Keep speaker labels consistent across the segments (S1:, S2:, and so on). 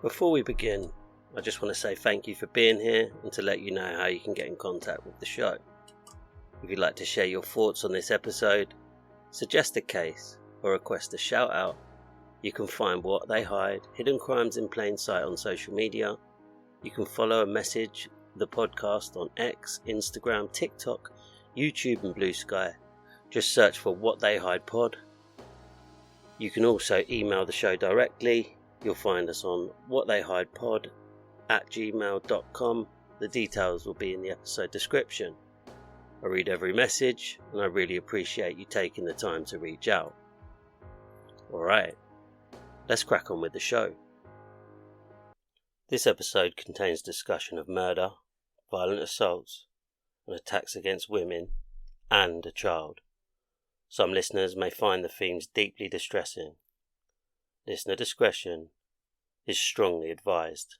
S1: Before we begin, I just want to say thank you for being here and to let you know how you can get in contact with the show. If you'd like to share your thoughts on this episode, suggest a case, or request a shout out, you can find What They Hide, Hidden Crimes in Plain Sight on social media. You can follow and message the podcast on X, Instagram, TikTok, YouTube and Blue Sky. Just search for What They Hide Pod. You can also email the show directly. You'll find us on whattheyhidepod@gmail.com. The details will be in the episode description. I read every message and I really appreciate you taking the time to reach out. Alright, let's crack on with the show. This episode contains discussion of murder, violent assaults, and attacks against women and a child. Some listeners may find the themes deeply distressing. Listener discretion is strongly advised.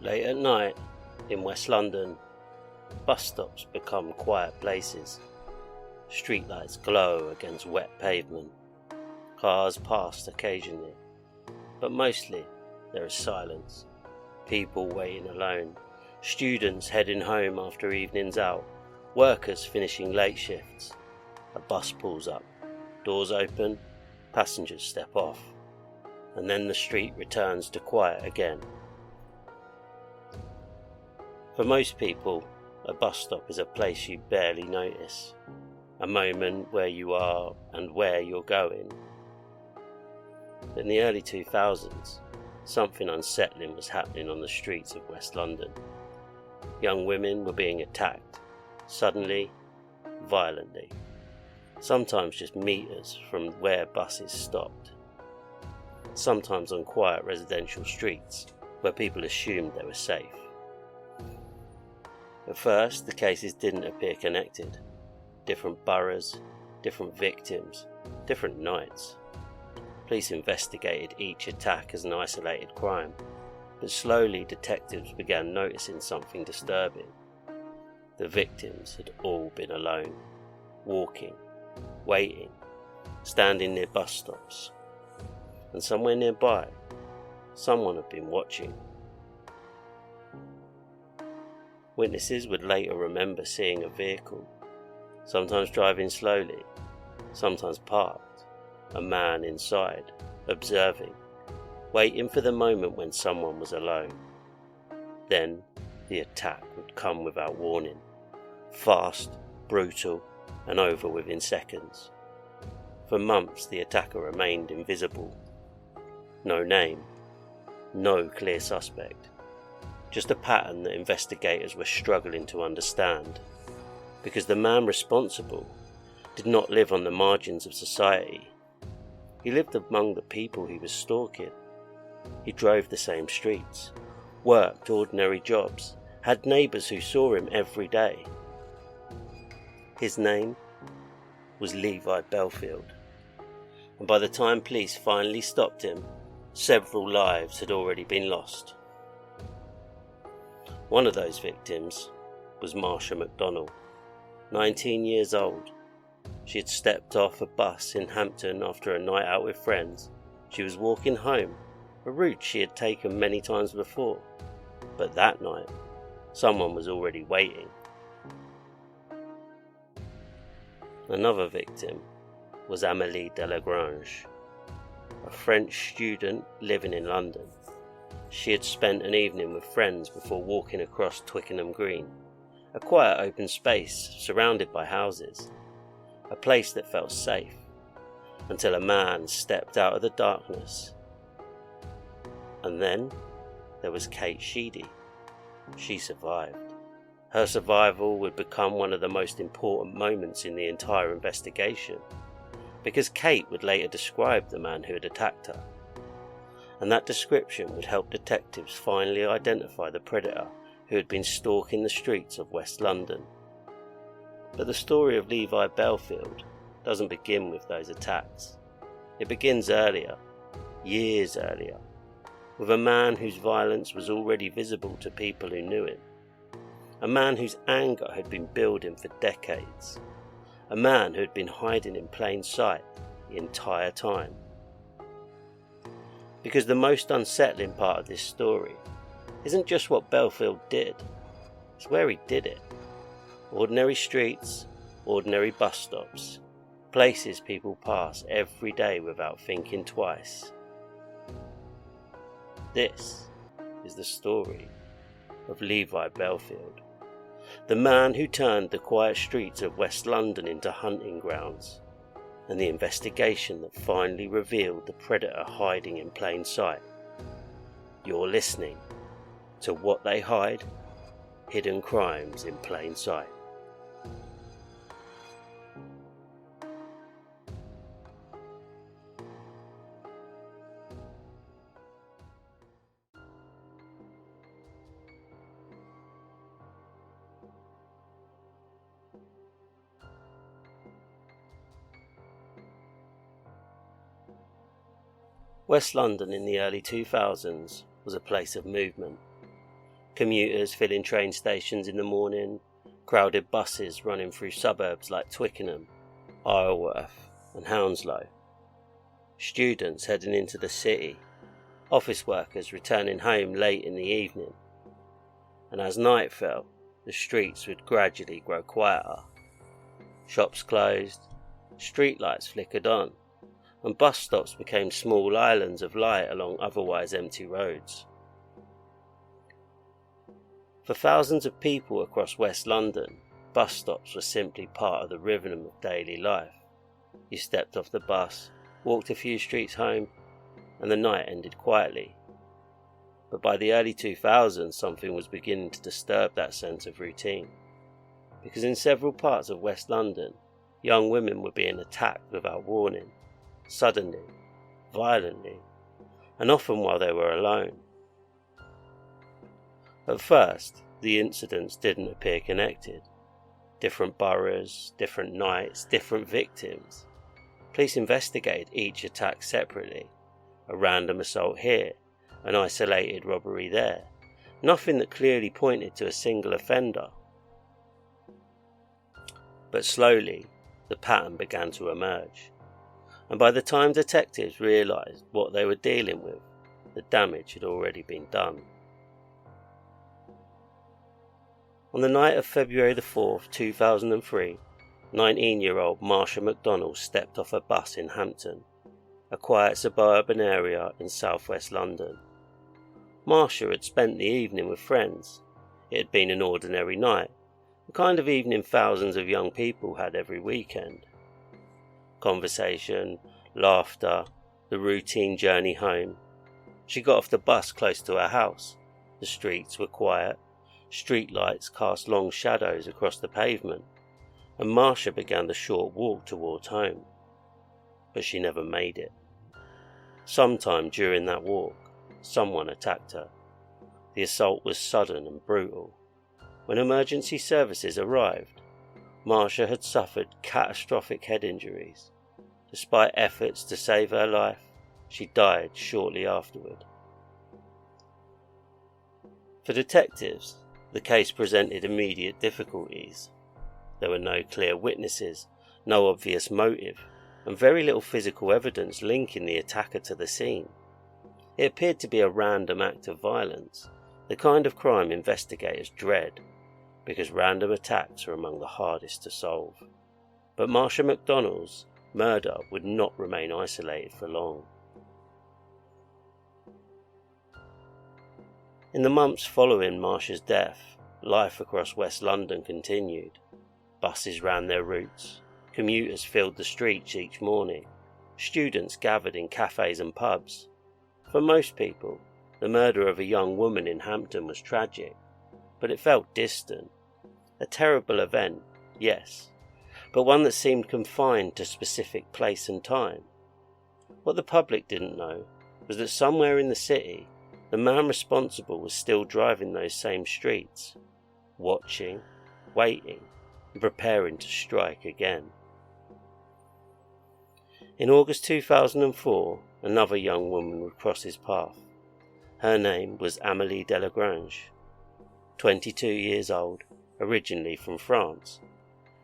S1: Late at night in West London, bus stops become quiet places. Streetlights glow against wet pavement. Cars pass occasionally, but mostly there is silence. People waiting alone. Students heading home after evenings out. Workers finishing late shifts. A bus pulls up. Doors open. Passengers step off. And then the street returns to quiet again. For most people, a bus stop is a place you barely notice. A moment where you are and where you're going. In the early 2000s, something unsettling was happening on the streets of West London. Young women were being attacked, suddenly, violently, sometimes just meters from where buses stopped, sometimes on quiet residential streets where people assumed they were safe. At first, the cases didn't appear connected. Different boroughs, different victims, different nights. Police investigated each attack as an isolated crime, but slowly detectives began noticing something disturbing. The victims had all been alone, walking, waiting, standing near bus stops. And somewhere nearby, someone had been watching. Witnesses would later remember seeing a vehicle, sometimes driving slowly, sometimes parked, a man inside, observing, waiting for the moment when someone was alone. Then the attack would come without warning, fast, brutal, and over within seconds. For months the attacker remained invisible. No name, no clear suspect. Just a pattern that investigators were struggling to understand, because the man responsible did not live on the margins of society. He lived among the people he was stalking. He drove the same streets, worked ordinary jobs, had neighbours who saw him every day. His name was Levi Bellfield, and by the time police finally stopped him, several lives had already been lost. One of those victims was Marsha McDonnell, 19 years old. She had stepped off a bus in Hampton after a night out with friends. She was walking home, a route she had taken many times before. But that night, someone was already waiting. Another victim was Amélie Delagrange, a French student living in London. She had spent an evening with friends before walking across Twickenham Green, a quiet open space surrounded by houses, a place that felt safe, until a man stepped out of the darkness. And then there was Kate Sheedy. She survived. Her survival would become one of the most important moments in the entire investigation, because Kate would later describe the man who had attacked her. And that description would help detectives finally identify the predator who had been stalking the streets of West London. But the story of Levi Bellfield doesn't begin with those attacks. It begins earlier, years earlier, with a man whose violence was already visible to people who knew him. A man whose anger had been building for decades. A man who had been hiding in plain sight the entire time. Because the most unsettling part of this story isn't just what Bellfield did, it's where he did it. Ordinary streets, ordinary bus stops, places people pass every day without thinking twice. This is the story of Levi Bellfield, the man who turned the quiet streets of West London into hunting grounds, and the investigation that finally revealed the predator hiding in plain sight. You're listening to What They Hide, Hidden Crimes in Plain Sight. West London in the early 2000s was a place of movement. Commuters filling train stations in the morning, crowded buses running through suburbs like Twickenham, Isleworth and Hounslow, students heading into the city, office workers returning home late in the evening, and as night fell, the streets would gradually grow quieter. Shops closed, streetlights flickered on, and bus stops became small islands of light along otherwise empty roads. For thousands of people across West London, bus stops were simply part of the rhythm of daily life. You stepped off the bus, walked a few streets home, and the night ended quietly. But by the early 2000s, something was beginning to disturb that sense of routine, because in several parts of West London, young women were being attacked without warning, suddenly, violently, and often while they were alone. At first, the incidents didn't appear connected. Different boroughs, different nights, different victims. Police investigated each attack separately. A random assault here, an isolated robbery there. Nothing that clearly pointed to a single offender. But slowly, the pattern began to emerge. And by the time detectives realised what they were dealing with, the damage had already been done. On the night of February the 4th, 2003, 19-year-old Marsha McDonald stepped off a bus in Hampton, a quiet suburban area in southwest London. Marsha had spent the evening with friends. It had been an ordinary night, the kind of evening thousands of young people had every weekend. Conversation, laughter, the routine journey home. She got off the bus close to her house. The streets were quiet, street lights cast long shadows across the pavement, and Marsha began the short walk towards home. But she never made it. Sometime during that walk, someone attacked her. The assault was sudden and brutal. When emergency services arrived, Marsha had suffered catastrophic head injuries. Despite efforts to save her life, she died shortly afterward. For detectives, the case presented immediate difficulties. There were no clear witnesses, no obvious motive, and very little physical evidence linking the attacker to the scene. It appeared to be a random act of violence, the kind of crime investigators dread, because random attacks are among the hardest to solve. But Marsha McDonald's murder would not remain isolated for long. In the months following Marsha's death, life across West London continued. Buses ran their routes, commuters filled the streets each morning, students gathered in cafes and pubs. For most people, the murder of a young woman in Hampton was tragic, but it felt distant. A terrible event, yes, but one that seemed confined to specific place and time. What the public didn't know was that somewhere in the city, the man responsible was still driving those same streets, watching, waiting, and preparing to strike again. In August 2004, another young woman would cross his path. Her name was Amélie Delagrange, 22 years old, originally from France.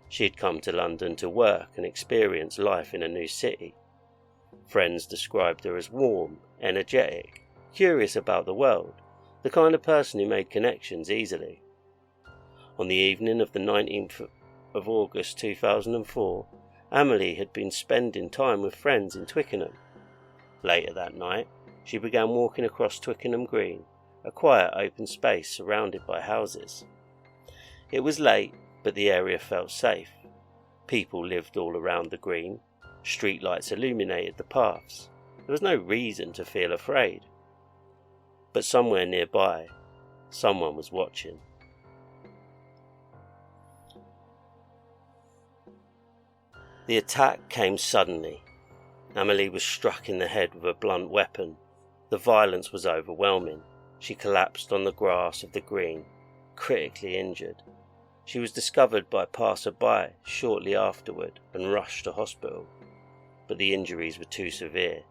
S1: She had come to London to work and experience life in a new city, Friends described her as warm, energetic, curious about the world, the kind of person who made connections easily. On the evening of the 19th of August 2004, Amelie had been spending time with friends in Twickenham. Later that night, she began walking across Twickenham Green, a quiet open space surrounded by houses. It was late, but the area felt safe. People lived all around the green. Streetlights illuminated the paths. There was no reason to feel afraid. But somewhere nearby, someone was watching. The attack came suddenly. Amelie was struck in the head with a blunt weapon. The violence was overwhelming. She collapsed on the grass of the green, critically injured. She was discovered by a passer-by shortly afterward and rushed to hospital, but the injuries were too severe.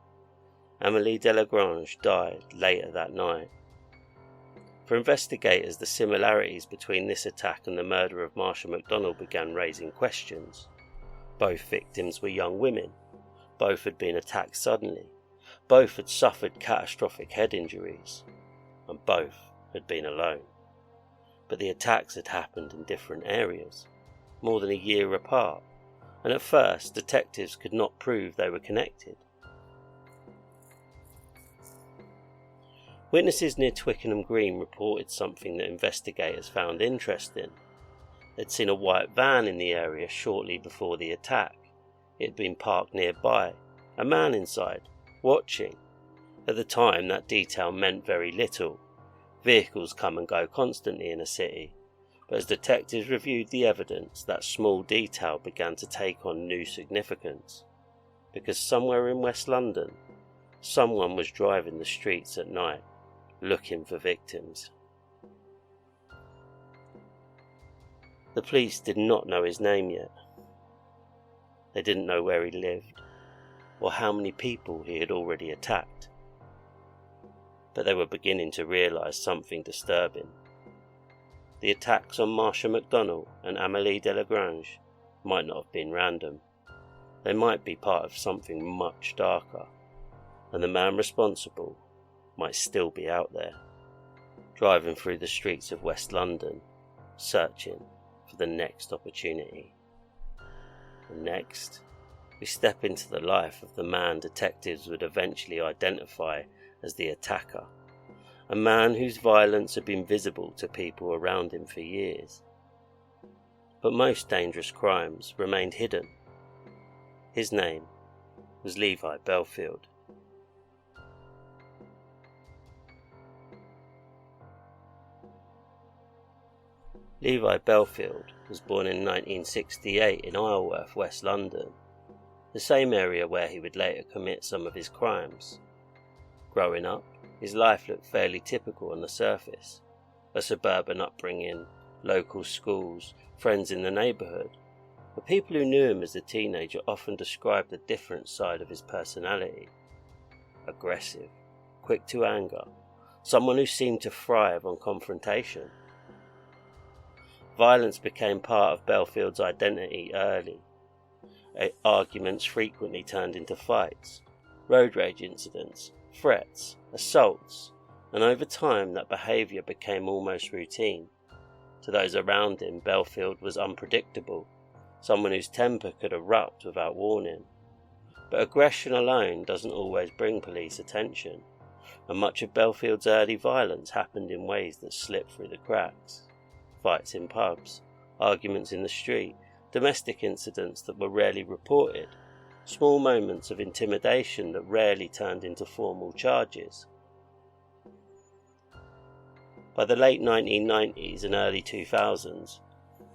S1: Amelie Delagrange died later that night. For investigators, the similarities between this attack and the murder of Marsha MacDonald began raising questions. Both victims were young women. Both had been attacked suddenly. Both had suffered catastrophic head injuries. And both had been alone. But the attacks had happened in different areas, more than a year apart, and at first detectives could not prove they were connected. Witnesses near Twickenham Green reported something that investigators found interesting. They'd seen a white van in the area shortly before the attack. It had been parked nearby, a man inside, watching. At the time, that detail meant very little. Vehicles come and go constantly in a city, but as detectives reviewed the evidence, that small detail began to take on new significance. Because somewhere in West London, someone was driving the streets at night, looking for victims. The police did not know his name yet. They didn't know where he lived, or how many people he had already attacked. But they were beginning to realise something disturbing. The attacks on Marsha MacDonald and Amelie Delagrange might not have been random. They might be part of something much darker, and the man responsible might still be out there, driving through the streets of West London, searching for the next opportunity. And next, we step into the life of the man detectives would eventually identify as the attacker, a man whose violence had been visible to people around him for years. But most dangerous crimes remained hidden. His name was Levi Bellfield. Levi Bellfield was born in 1968 in Isleworth, West London, the same area where he would later commit some of his crimes. Growing up, his life looked fairly typical on the surface. A suburban upbringing, local schools, friends in the neighbourhood. But people who knew him as a teenager often described the different side of his personality. Aggressive, quick to anger, someone who seemed to thrive on confrontation. Violence became part of Bellfield's identity early. Arguments frequently turned into fights, road rage incidents, threats, assaults, and over time that behaviour became almost routine. To those around him, Bellfield was unpredictable, someone whose temper could erupt without warning. But aggression alone doesn't always bring police attention, and much of Bellfield's early violence happened in ways that slipped through the cracks. Fights in pubs, arguments in the street, domestic incidents that were rarely reported, small moments of intimidation that rarely turned into formal charges. By the late 1990s and early 2000s,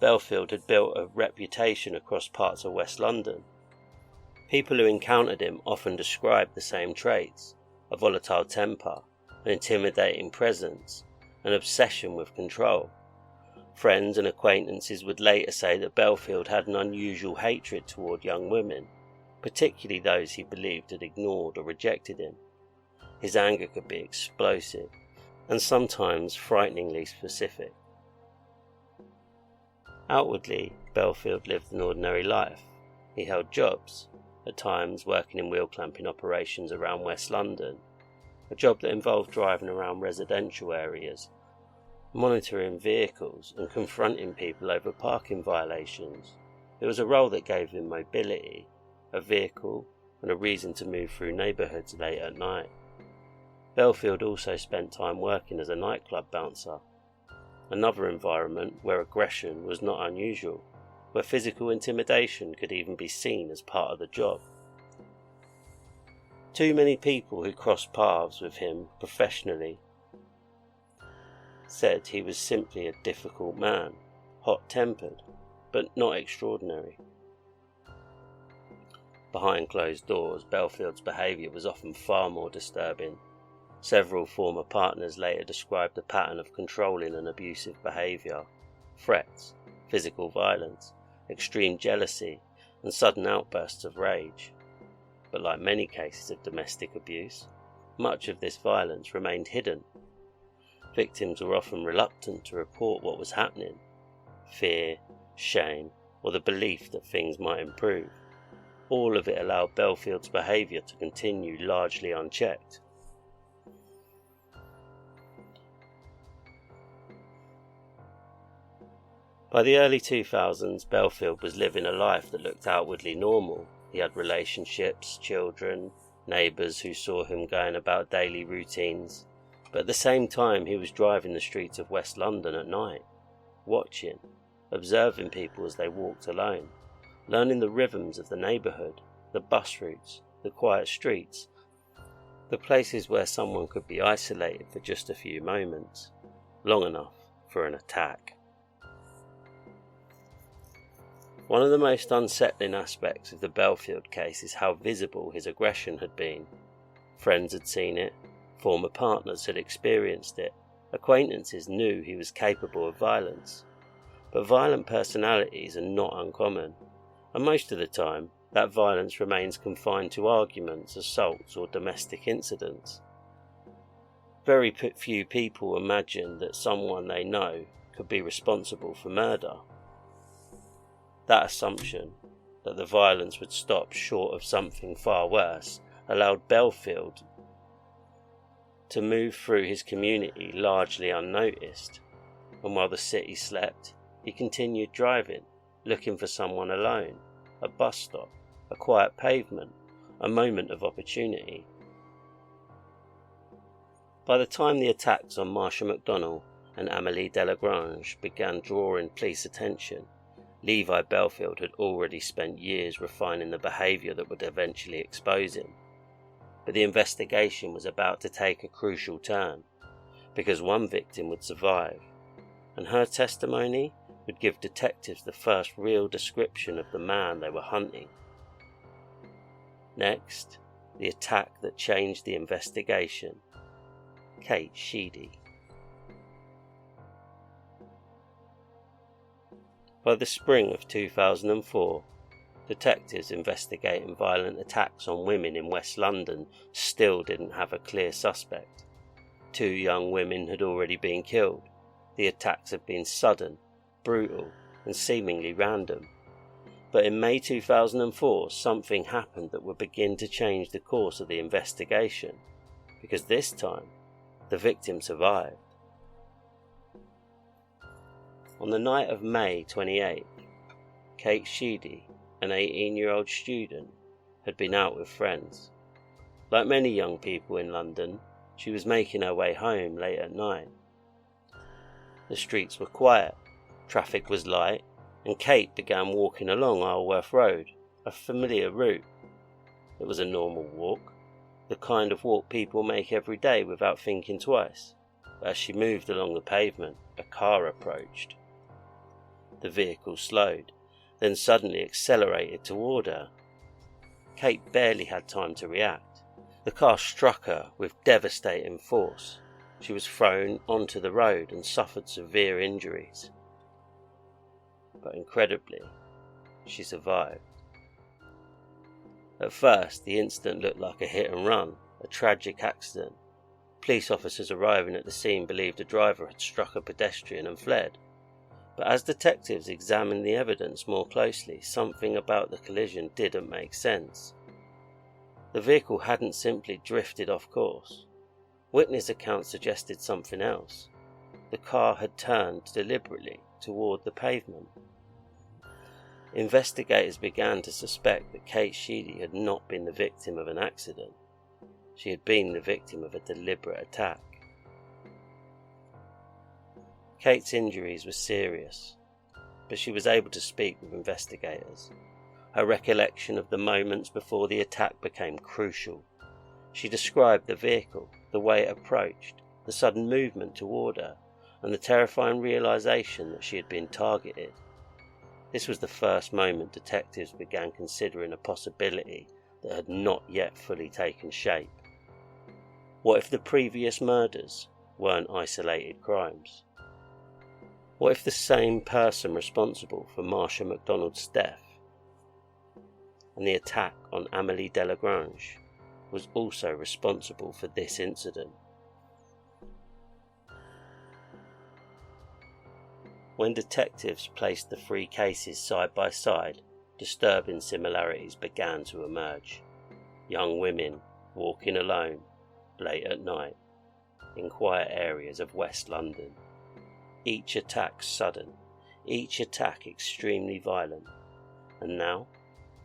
S1: Bellfield had built a reputation across parts of West London. People who encountered him often described the same traits: a volatile temper, an intimidating presence, an obsession with control. Friends and acquaintances would later say that Bellfield had an unusual hatred toward young women, particularly those he believed had ignored or rejected him. His anger could be explosive, and sometimes frighteningly specific. Outwardly, Bellfield lived an ordinary life. He held jobs, at times working in wheel clamping operations around West London, a job that involved driving around residential areas, monitoring vehicles and confronting people over parking violations. It was a role that gave him mobility, a vehicle and a reason to move through neighbourhoods late at night. Bellfield also spent time working as a nightclub bouncer, another environment where aggression was not unusual, where physical intimidation could even be seen as part of the job. Too many people who crossed paths with him professionally said he was simply a difficult man, hot-tempered, but not extraordinary. Behind closed doors, Bellfield's behaviour was often far more disturbing. Several former partners later described a pattern of controlling and abusive behaviour, threats, physical violence, extreme jealousy, and sudden outbursts of rage. But like many cases of domestic abuse, much of this violence remained hidden. Victims were often reluctant to report what was happening. Fear, shame, or the belief that things might improve. All of it allowed Bellfield's behaviour to continue largely unchecked. By the early 2000s, Bellfield was living a life that looked outwardly normal. He had relationships, children, neighbours who saw him going about daily routines. But at the same time, he was driving the streets of West London at night, watching, observing people as they walked alone, learning the rhythms of the neighbourhood, the bus routes, the quiet streets, the places where someone could be isolated for just a few moments, long enough for an attack. One of the most unsettling aspects of the Bellfield case is how visible his aggression had been. Friends had seen it, former partners had experienced it, acquaintances knew he was capable of violence. But violent personalities are not uncommon, and most of the time that violence remains confined to arguments, assaults or domestic incidents. Very few people imagine that someone they know could be responsible for murder. That assumption that the violence would stop short of something far worse allowed Bellfield to move through his community largely unnoticed, and while the city slept, he continued driving, looking for someone alone, a bus stop, a quiet pavement, a moment of opportunity. By the time the attacks on Marsha McDonnell and Amélie Delagrange began drawing police attention, Levi Bellfield had already spent years refining the behaviour that would eventually expose him. But the investigation was about to take a crucial turn, because one victim would survive, and her testimony would give detectives the first real description of the man they were hunting. Next, the attack that changed the investigation. Kate Sheedy. By the spring of 2004, detectives investigating violent attacks on women in West London still didn't have a clear suspect. 2 young women had already been killed. The attacks had been sudden, brutal, and seemingly random. But in May 2004, something happened that would begin to change the course of the investigation, because this time, the victim survived. On the night of May 28th, Kate Sheedy, an 18-year-old student, had been out with friends. Like many young people in London, she was making her way home late at night. The streets were quiet, traffic was light, and Kate began walking along Isleworth Road, a familiar route. It was a normal walk, the kind of walk people make every day without thinking twice. But as she moved along the pavement, a car approached. The vehicle slowed, then suddenly accelerated toward her. Kate barely had time to react. The car struck her with devastating force. She was thrown onto the road and suffered severe injuries. But incredibly, she survived. At first, the incident looked like a hit and run, a tragic accident. Police officers arriving at the scene believed the driver had struck a pedestrian and fled. But as detectives examined the evidence more closely, something about the collision didn't make sense. The vehicle hadn't simply drifted off course. Witness accounts suggested something else. The car had turned deliberately toward the pavement. Investigators began to suspect that Kate Sheedy had not been the victim of an accident. She had been the victim of a deliberate attack. Kate's injuries were serious, but she was able to speak with investigators. Her recollection of the moments before the attack became crucial. She described the vehicle, the way it approached, the sudden movement toward her, and the terrifying realization that she had been targeted. This was the first moment detectives began considering a possibility that had not yet fully taken shape. What if the previous murders weren't isolated crimes? What if the same person responsible for Marsha MacDonald's death and the attack on Amélie Delagrange was also responsible for this incident? When detectives placed the three cases side by side, disturbing similarities began to emerge. Young women walking alone, late at night, in quiet areas of West London. Each attack sudden, each attack extremely violent. And now,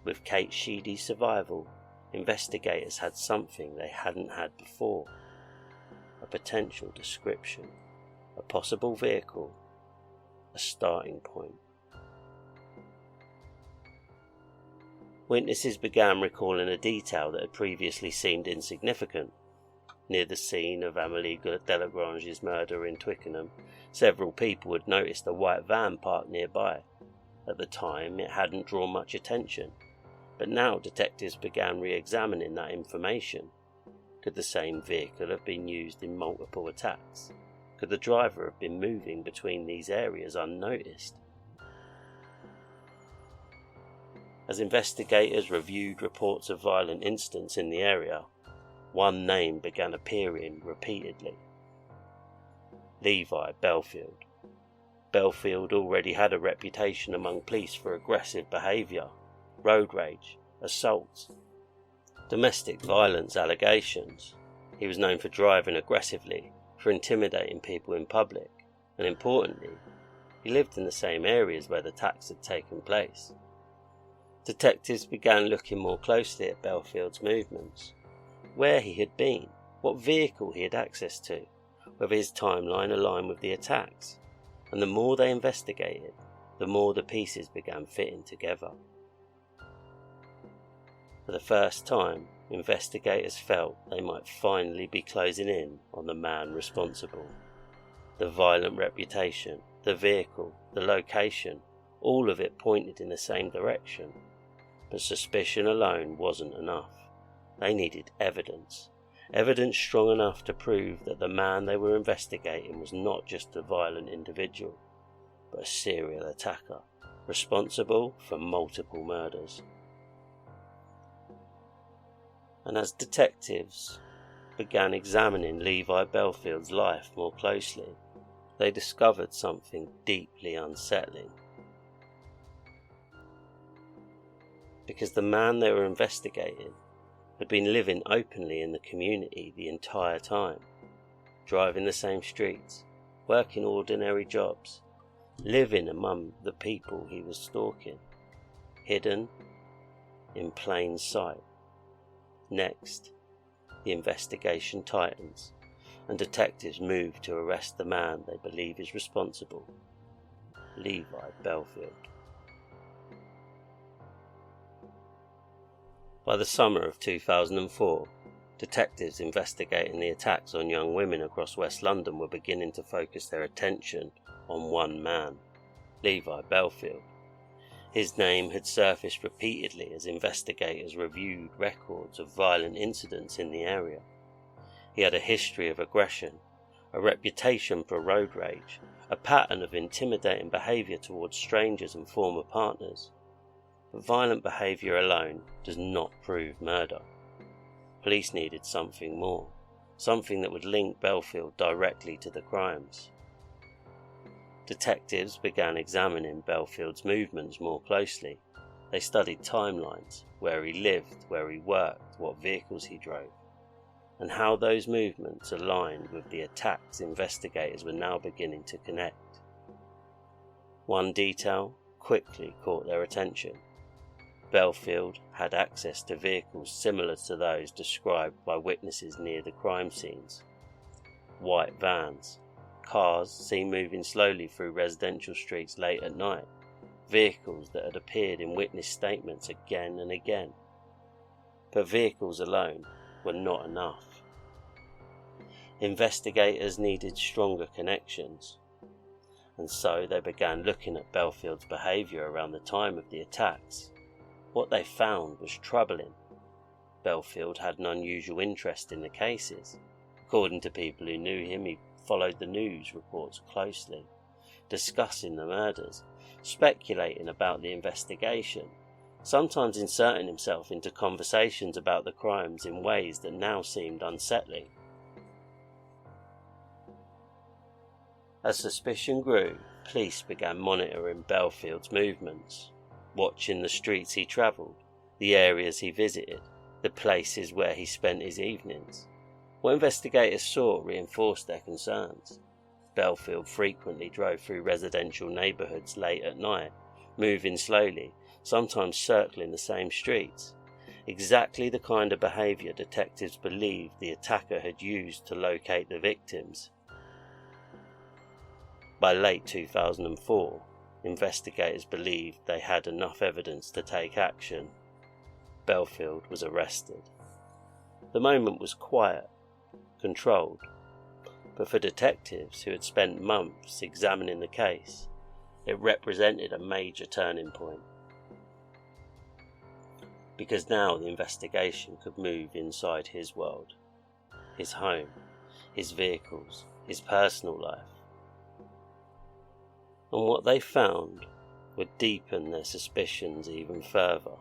S1: with Kate Sheedy's survival, investigators had something they hadn't had before. A potential description, a possible vehicle, a starting point. Witnesses began recalling a detail that had previously seemed insignificant. Near the scene of Amélie Delagrange's murder in Twickenham, several people had noticed a white van parked nearby. At the time, it hadn't drawn much attention, but now detectives began re-examining that information. Could the same vehicle have been used in multiple attacks? Could the driver have been moving between these areas unnoticed? As investigators reviewed reports of violent incidents in the area, one name began appearing repeatedly: Levi Bellfield. Bellfield already had a reputation among police for aggressive behaviour, road rage, assaults, domestic violence allegations. He was known for driving aggressively, for intimidating people in public, and importantly, he lived in the same areas where the attacks had taken place. Detectives began looking more closely at Bellfield's movements, where he had been, what vehicle he had access to, whether his timeline aligned with the attacks, and the more they investigated, the more the pieces began fitting together. For the first time, investigators felt they might finally be closing in on the man responsible. The violent reputation, the vehicle, the location, all of it pointed in the same direction. But suspicion alone wasn't enough. They needed evidence. Evidence strong enough to prove that the man they were investigating was not just a violent individual, but a serial attacker, responsible for multiple murders. And as detectives began examining Levi Bellfield's life more closely, they discovered something deeply unsettling. Because the man they were investigating had been living openly in the community the entire time, driving the same streets, working ordinary jobs, living among the people he was stalking, hidden in plain sight. Next, the investigation tightens, and detectives move to arrest the man they believe is responsible, Levi Bellfield. By the summer of 2004, detectives investigating the attacks on young women across West London were beginning to focus their attention on one man, Levi Bellfield. His name had surfaced repeatedly as investigators reviewed records of violent incidents in the area. He had a history of aggression, a reputation for road rage, a pattern of intimidating behaviour towards strangers and former partners. But violent behaviour alone does not prove murder. Police needed something more, something that would link Bellfield directly to the crimes. Detectives began examining Bellfield's movements more closely. They studied timelines, where he lived, where he worked, what vehicles he drove, and how those movements aligned with the attacks investigators were now beginning to connect. One detail quickly caught their attention. Bellfield had access to vehicles similar to those described by witnesses near the crime scenes. White vans, cars seen moving slowly through residential streets late at night, vehicles that had appeared in witness statements again and again. But vehicles alone were not enough. Investigators needed stronger connections, and so they began looking at Bellfield's behaviour around the time of the attacks. What they found was troubling. Bellfield had an unusual interest in the cases. According to people who knew him, he followed the news reports closely, discussing the murders, speculating about the investigation, sometimes inserting himself into conversations about the crimes in ways that now seemed unsettling. As suspicion grew, police began monitoring Bellfield's movements, watching the streets he travelled, the areas he visited, the places where he spent his evenings. What investigators saw reinforced their concerns. Bellfield frequently drove through residential neighbourhoods late at night, moving slowly, sometimes circling the same streets. Exactly the kind of behaviour detectives believed the attacker had used to locate the victims. By late 2004, investigators believed they had enough evidence to take action. Bellfield was arrested. The moment was quiet, controlled, but for detectives who had spent months examining the case, it represented a major turning point. Because now the investigation could move inside his world, his home, his vehicles, his personal life. And what they found would deepen their suspicions even further.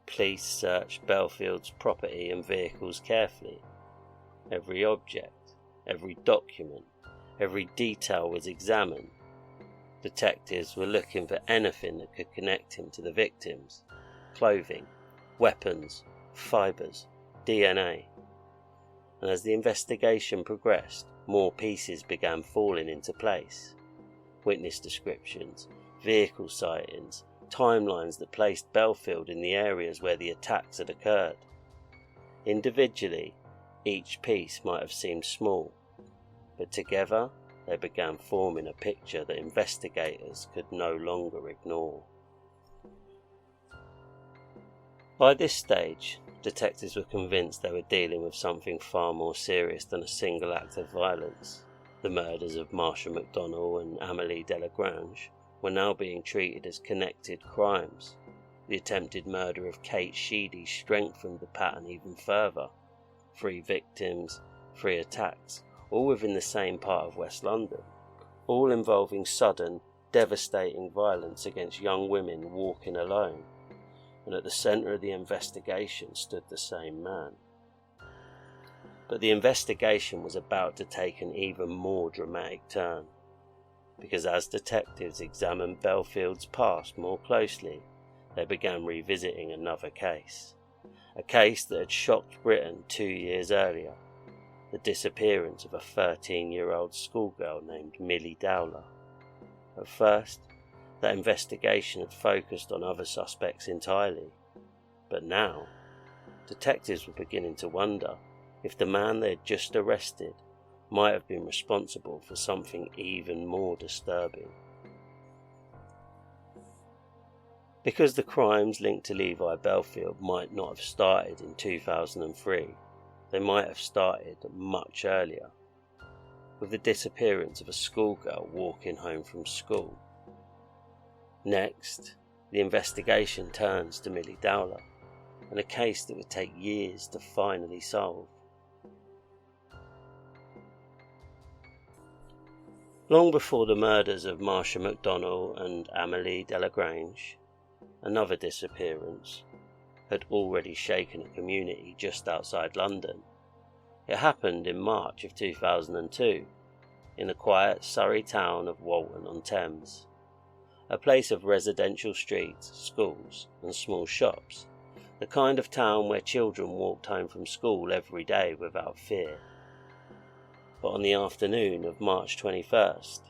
S1: Police searched Bellfield's property and vehicles carefully. Every object, every document, every detail was examined. Detectives were looking for anything that could connect him to the victims: clothing, weapons, fibres, DNA. And as the investigation progressed, more pieces began falling into place. Witness descriptions, vehicle sightings, timelines that placed Bellfield in the areas where the attacks had occurred. Individually, each piece might have seemed small, but together they began forming a picture that investigators could no longer ignore. By this stage, detectives were convinced they were dealing with something far more serious than a single act of violence. The murders of Marsha McDonnell and Amélie Delagrange were now being treated as connected crimes. The attempted murder of Kate Sheedy strengthened the pattern even further. 3 victims, 3 attacks, all within the same part of West London, all involving sudden, devastating violence against young women walking alone. And at the centre of the investigation stood the same man. But the investigation was about to take an even more dramatic turn, because as detectives examined Bellfield's past more closely, they began revisiting another case. A case that had shocked Britain 2 years earlier, the disappearance of a 13-year-old schoolgirl named Millie Dowler. At first, that investigation had focused on other suspects entirely, but now, detectives were beginning to wonder if the man they had just arrested might have been responsible for something even more disturbing. Because the crimes linked to Levi Bellfield might not have started in 2003, they might have started much earlier, with the disappearance of a schoolgirl walking home from school. Next, the investigation turns to Millie Dowler, and a case that would take years to finally solve. Long before the murders of Marsha McDonnell and Amélie Delagrange, another disappearance had already shaken a community just outside London. It happened in March of 2002, in the quiet Surrey town of Walton-on-Thames. a place of residential streets, schools and small shops, the kind of town where children walked home from school every day without fear. But on the afternoon of March 21st,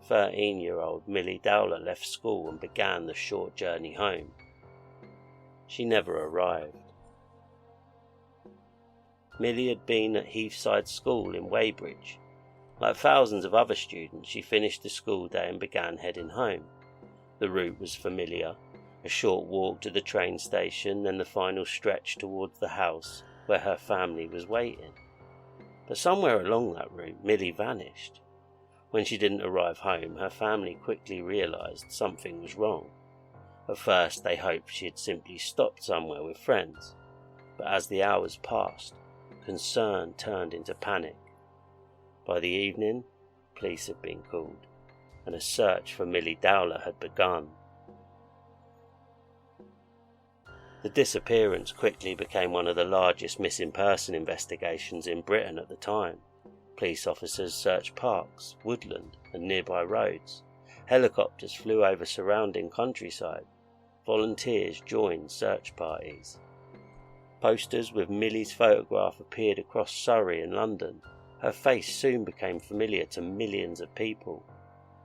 S1: 13-year-old Millie Dowler left school and began the short journey home. She never arrived. Millie had been at Heathside School in Weybridge. Like thousands of other students, she finished the school day and began heading home. The route was familiar, a short walk to the train station, then the final stretch towards the house where her family was waiting. But somewhere along that route, Millie vanished. When she didn't arrive home, her family quickly realised something was wrong. At first they hoped she had simply stopped somewhere with friends, but as the hours passed, concern turned into panic. By the evening, police had been called, and a search for Millie Dowler had begun. The disappearance quickly became one of the largest missing person investigations in Britain at the time. Police officers searched parks, woodland and nearby roads. Helicopters flew over surrounding countryside. Volunteers joined search parties. Posters with Millie's photograph appeared across Surrey and London. Her face soon became familiar to millions of people.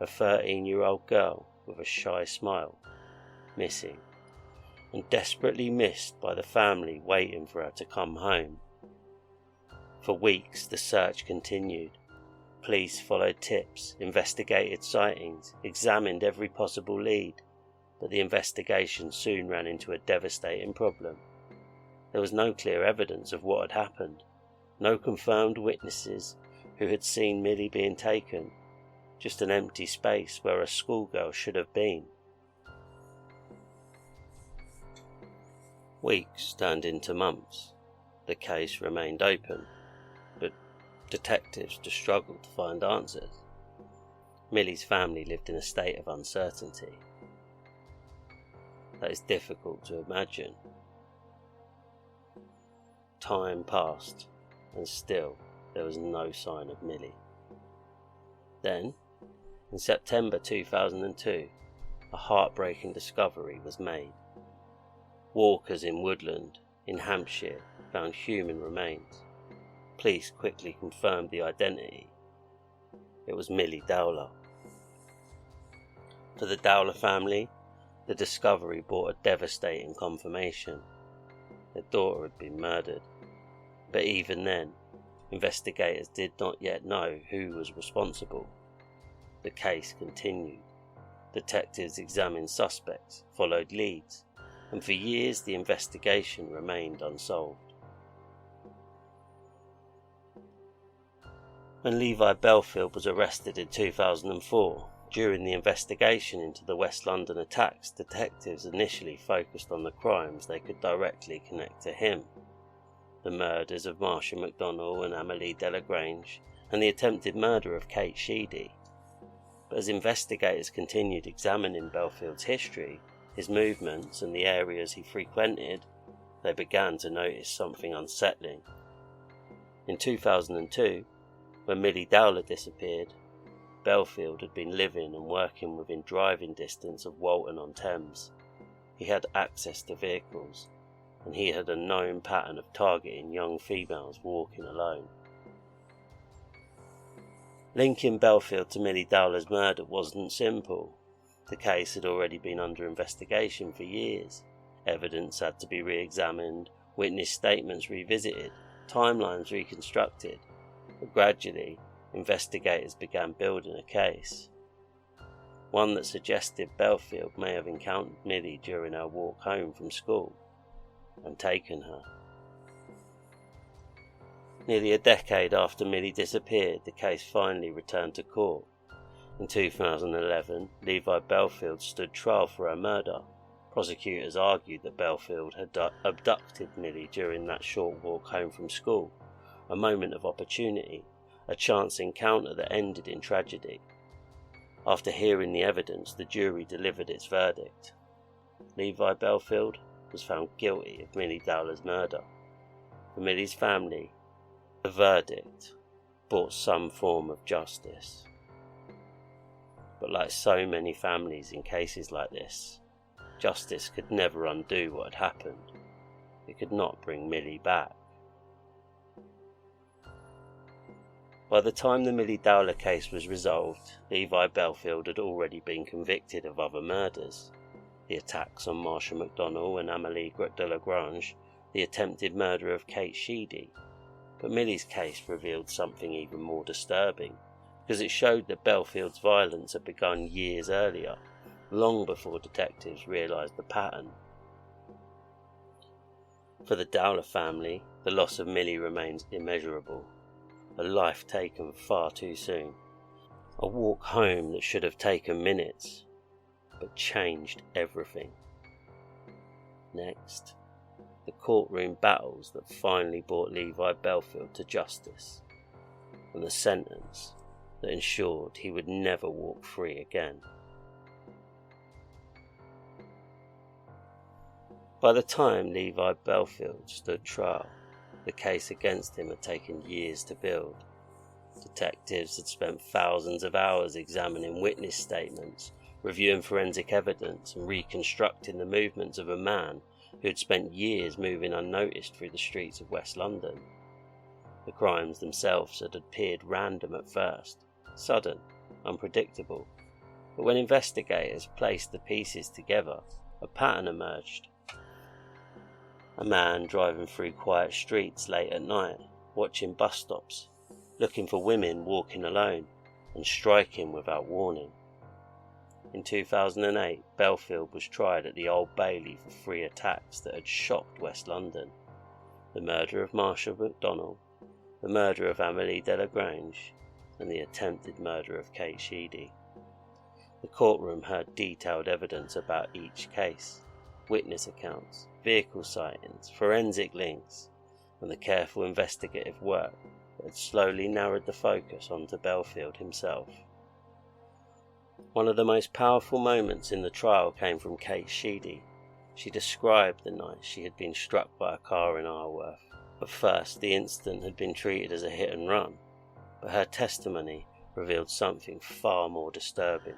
S1: A 13-year-old girl with a shy smile, missing, and desperately missed by the family waiting for her to come home. For weeks the search continued. Police followed tips, investigated sightings, examined every possible lead, but the investigation soon ran into a devastating problem. There was no clear evidence of what had happened, no confirmed witnesses who had seen Millie being taken, just an empty space where a schoolgirl should have been. Weeks turned into months. The case remained open, but detectives just struggled to find answers. Millie's family lived in a state of uncertainty. That is difficult to imagine. Time passed, and still there was no sign of Millie. Then, in September 2002, a heartbreaking discovery was made. Walkers in Woodland, in Hampshire, found human remains. Police quickly confirmed the identity. It was Millie Dowler. For the Dowler family, the discovery brought a devastating confirmation. Their daughter had been murdered. But even then, investigators did not yet know who was responsible. The case continued. Detectives examined suspects, followed leads, and for years the investigation remained unsolved. When Levi Bellfield was arrested in 2004, during the investigation into the West London attacks, detectives initially focused on the crimes they could directly connect to him. The murders of Marcia McDonnell and Amélie Delagrange, and the attempted murder of Kate Sheedy. But as investigators continued examining Bellfield's history, his movements and the areas he frequented, they began to notice something unsettling. In 2002, when Millie Dowler disappeared, Bellfield had been living and working within driving distance of Walton-on-Thames. He had access to vehicles, and he had a known pattern of targeting young females walking alone. Linking Bellfield to Millie Dowler's murder wasn't simple. The case had already been under investigation for years. Evidence had to be re-examined, witness statements revisited, timelines reconstructed. But gradually, investigators began building a case. One that suggested Bellfield may have encountered Millie during her walk home from school and taken her. Nearly a decade after Millie disappeared, the case finally returned to court. In 2011, Levi Bellfield stood trial for her murder. Prosecutors argued that Bellfield had abducted Millie during that short walk home from school, a moment of opportunity, a chance encounter that ended in tragedy. After hearing the evidence, the jury delivered its verdict. Levi Bellfield was found guilty of Millie Dowler's murder. For Millie's family, the verdict brought some form of justice. But But like so many families in cases like this, justice could never undo what had happened. It could not bring Millie back. By the time the Millie Dowler case was resolved, Levi Bellfield had already been convicted of other murders. The attacks on Marsha McDonnell and Amélie Delagrange, the attempted murder of Kate Sheedy. But Millie's case revealed something even more disturbing, because it showed that Bellfield's violence had begun years earlier, long before detectives realised the pattern. For the Dowler family, the loss of Millie remains immeasurable. A life taken far too soon. A walk home that should have taken minutes, but changed everything. Next, the courtroom battles that finally brought Levi Bellfield to justice, and the sentence that ensured he would never walk free again. By the time Levi Bellfield stood trial, the case against him had taken years to build. Detectives had spent thousands of hours examining witness statements, reviewing forensic evidence, and reconstructing the movements of a man who had spent years moving unnoticed through the streets of West London. The crimes themselves had appeared random at first, sudden, unpredictable, but when investigators placed the pieces together, a pattern emerged. A man driving through quiet streets late at night, watching bus stops, looking for women walking alone, and striking without warning. In 2008, Bellfield was tried at the Old Bailey for 3 attacks that had shocked West London: the murder of Marsha McDonnell, the murder of Amélie Delagrange, and the attempted murder of Kate Sheedy. The courtroom heard detailed evidence about each case, witness accounts, vehicle sightings, forensic links, and the careful investigative work that had slowly narrowed the focus onto Bellfield himself. One of the most powerful moments in the trial came from Kate Sheedy. She described the night she had been struck by a car in Isleworth. At first, the incident had been treated as a hit and run, but her testimony revealed something far more disturbing.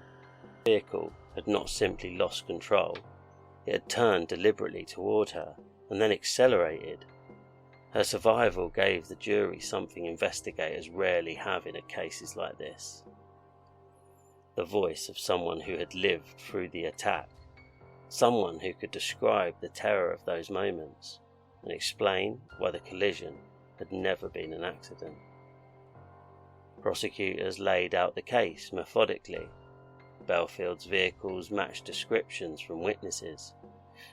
S1: The vehicle had not simply lost control, it had turned deliberately toward her and then accelerated. Her survival gave the jury something investigators rarely have in cases like this: the voice of someone who had lived through the attack, someone who could describe the terror of those moments and explain why the collision had never been an accident. Prosecutors laid out the case methodically. Bellfield's vehicles matched descriptions from witnesses.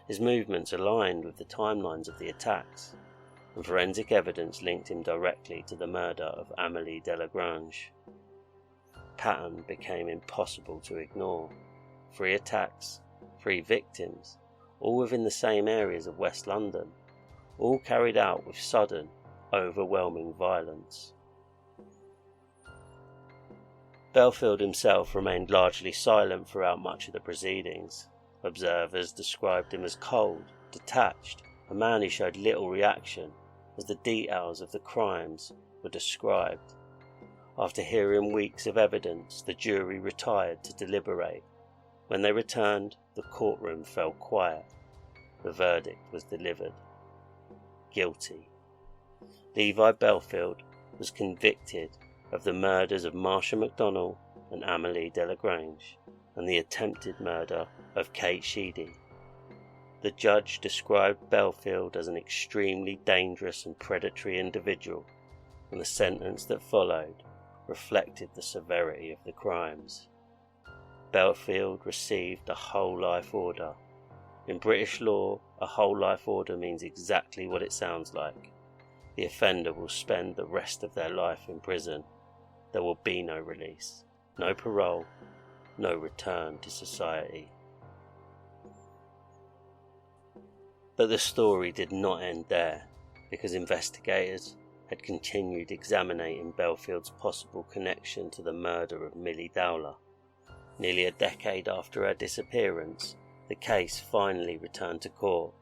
S1: His movements aligned with the timelines of the attacks, and forensic evidence linked him directly to the murder of Amélie Delagrange. Pattern became impossible to ignore. 3 attacks, 3 victims, all within the same areas of West London, all carried out with sudden, overwhelming violence. Bellfield himself remained largely silent throughout much of the proceedings. Observers described him as cold, detached, a man who showed little reaction as the details of the crimes were described. After hearing weeks of evidence, the jury retired to deliberate. When they returned, the courtroom fell quiet. The verdict was delivered: guilty. Levi Bellfield was convicted of the murders of Marsha McDonnell and Amélie Delagrange, and the attempted murder of Kate Sheedy. The judge described Bellfield as an extremely dangerous and predatory individual, and the sentence that followed reflected the severity of the crimes. Bellfield received a whole life order. In British law, a whole life order means exactly what it sounds like. The offender will spend the rest of their life in prison. There will be no release, no parole, no return to society. But the story did not end there, because investigators had continued examining Bellfield's possible connection to the murder of Millie Dowler. Nearly a decade after her disappearance, the case finally returned to court.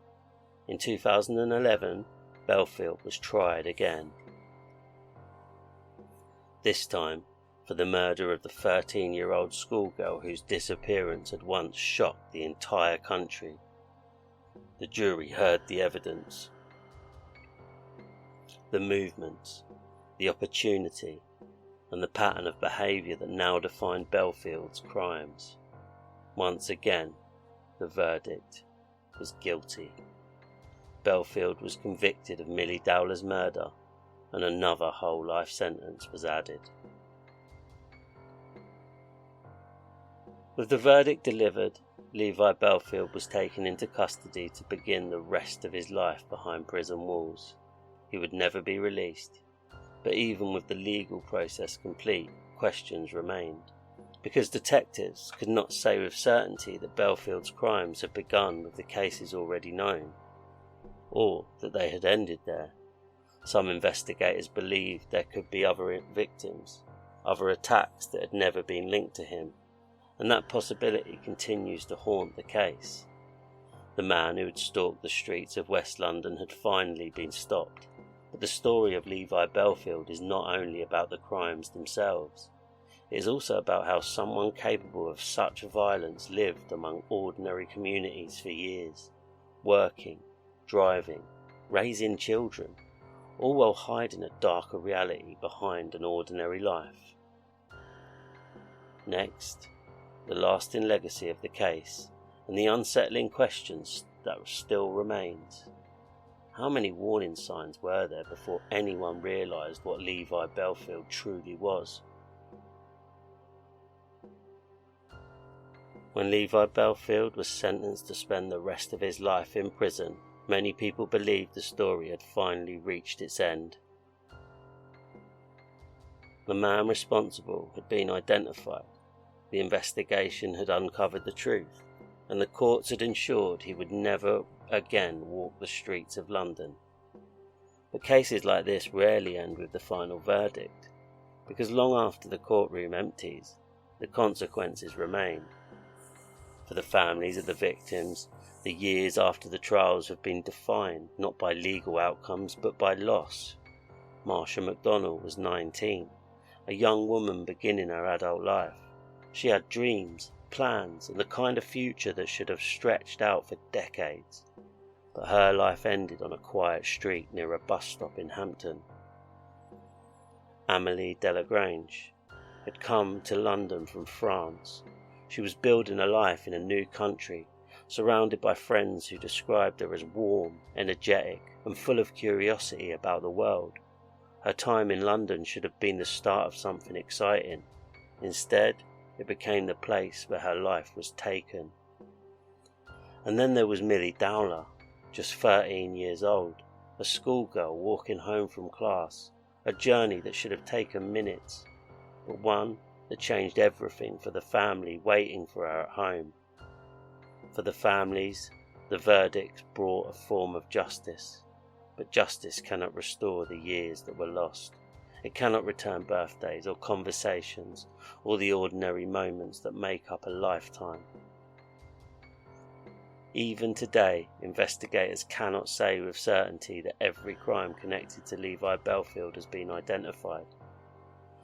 S1: In 2011, Bellfield was tried again. This time, for the murder of the 13-year-old schoolgirl whose disappearance had once shocked the entire country. The jury heard the evidence, the movements, the opportunity, and the pattern of behaviour that now defined Bellfield's crimes. Once again, the verdict was guilty. Bellfield was convicted of Millie Dowler's murder, and another whole life sentence was added. With the verdict delivered, Levi Bellfield was taken into custody to begin the rest of his life behind prison walls. He would never be released, but even with the legal process complete, questions remained, because detectives could not say with certainty that Bellfield's crimes had begun with the cases already known, or that they had ended there. Some investigators believed there could be other victims, other attacks that had never been linked to him, and that possibility continues to haunt the case. The man who had stalked the streets of West London had finally been stopped, but the story of Levi Bellfield is not only about the crimes themselves, it is also about how someone capable of such violence lived among ordinary communities for years, working, driving, raising children, all while hiding a darker reality behind an ordinary life. Next, the lasting legacy of the case and the unsettling questions that still remained. How many warning signs were there before anyone realised what Levi Bellfield truly was? When Levi Bellfield was sentenced to spend the rest of his life in prison, many people believed the story had finally reached its end. The man responsible had been identified, the investigation had uncovered the truth, and the courts had ensured he would never again walk the streets of London. But cases like this rarely end with the final verdict, because long after the courtroom empties, the consequences remain. For the families of the victims, the years after the trials have been defined not by legal outcomes but by loss. Marsha MacDonald was 19, a young woman beginning her adult life. She had dreams, plans, and the kind of future that should have stretched out for decades. But her life ended on a quiet street near a bus stop in Hampton. Amélie Delagrange had come to London from France. She was building a life in a new country, surrounded by friends who described her as warm, energetic, and full of curiosity about the world. Her time in London should have been the start of something exciting. Instead, it became the place where her life was taken. And then there was Millie Dowler, just 13 years old, a schoolgirl walking home from class, a journey that should have taken minutes, but one that changed everything for the family waiting for her at home. For the families, the verdict brought a form of justice, but justice cannot restore the years that were lost. It cannot return birthdays or conversations or the ordinary moments that make up a lifetime. Even today, investigators cannot say with certainty that every crime connected to Levi Bellfield has been identified.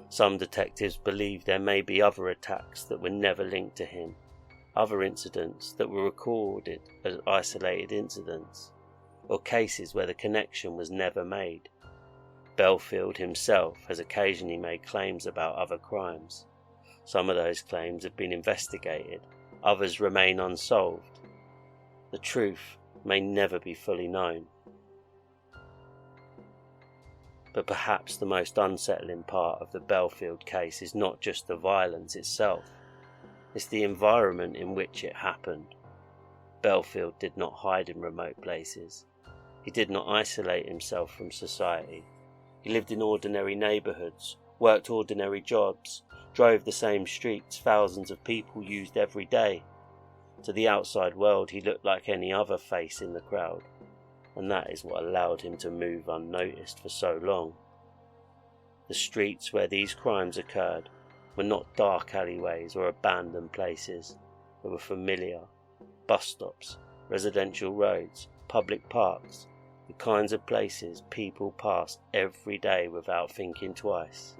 S1: Some detectives believe there may be other attacks that were never linked to him, other incidents that were recorded as isolated incidents, or cases where the connection was never made. Bellfield himself has occasionally made claims about other crimes. Some of those claims have been investigated, others remain unsolved. The truth may never be fully known. But perhaps the most unsettling part of the Bellfield case is not just the violence itself, it's the environment in which it happened. Bellfield did not hide in remote places. He did not isolate himself from society. He lived in ordinary neighbourhoods, worked ordinary jobs, drove the same streets thousands of people used every day. To the outside world he looked like any other face in the crowd, and that is what allowed him to move unnoticed for so long. The streets where these crimes occurred were not dark alleyways or abandoned places. They were familiar bus stops, residential roads, public parks, the kinds of places people passed every day without thinking twice.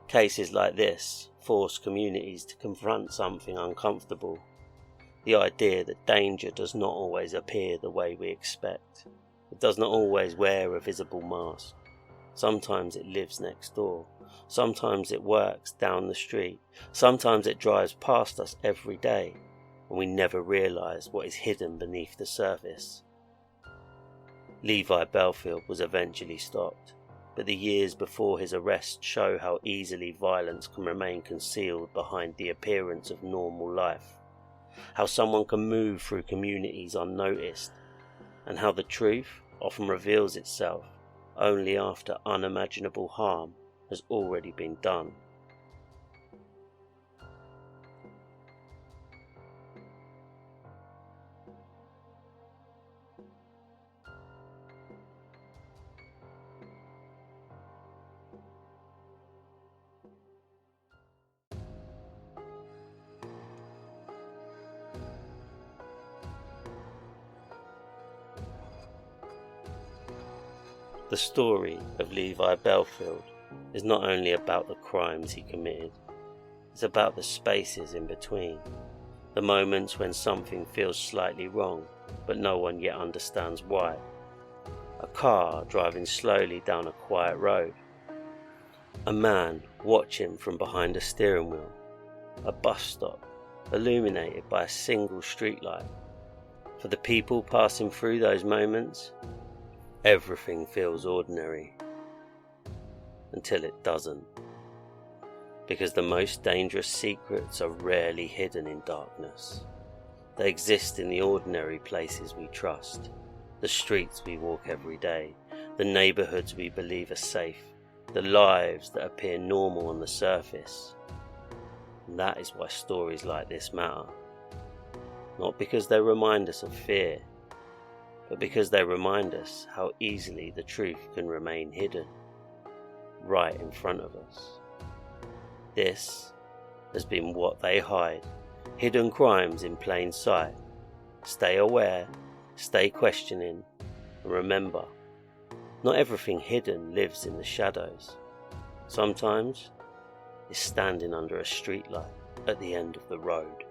S1: Cases like this force communities to confront something uncomfortable, the idea that danger does not always appear the way we expect. It does not always wear a visible mask. Sometimes it lives next door. Sometimes it works down the street. Sometimes it drives past us every day, and we never realize what is hidden beneath the surface. Levi Bellfield was eventually stopped, but the years before his arrest show how easily violence can remain concealed behind the appearance of normal life, how someone can move through communities unnoticed, and how the truth often reveals itself only after unimaginable harm has already been done. The story of Levi Bellfield is not only about the crimes he committed, it's about the spaces in between, the moments when something feels slightly wrong but no one yet understands why. A car driving slowly down a quiet road, a man watching from behind a steering wheel, a bus stop illuminated by a single streetlight. For the people passing through those moments, everything feels ordinary, until it doesn't. Because the most dangerous secrets are rarely hidden in darkness. They exist in the ordinary places we trust, the streets we walk every day, the neighborhoods we believe are safe, the lives that appear normal on the surface. And that is why stories like this matter. Not because they remind us of fear, but because they remind us how easily the truth can remain hidden, right in front of us. This has been What They Hide, hidden crimes in plain sight. Stay aware, stay questioning, and remember, not everything hidden lives in the shadows. Sometimes it's standing under a streetlight at the end of the road.